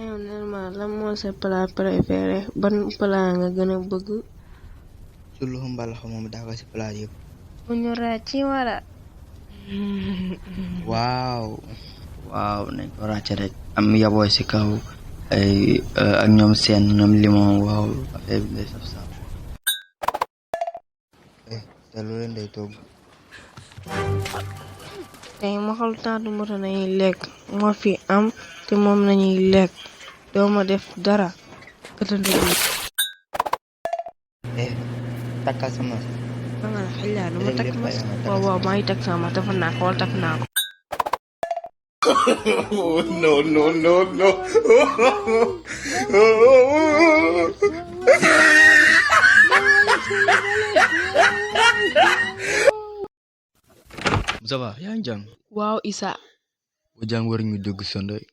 yow neen ma lan moo sa plat préféré ban plat nga gën a bëgg. ci lu mbalax moom daa ko si plat yëpp. bu ñu ràcc wala. waaw waaw nañ ko ràcc rek am yaboy si kaw ay ak ñoom seen ñoom limon waaw affaire bi day saf saf te lu leen day togg. tey ma xol taatu moto nañuy lekk moo fi am te moom nañuy lekk dooma def dara gëtandu bi. takkal sama nga xel yaa duma takk mas waaw maa ngi takk sama dafa naa ko wala takk naa ko. No, no, no, no. ça va yaa ngi jàng. waaw Isa. bu jàng war ñu dugg sa ndey.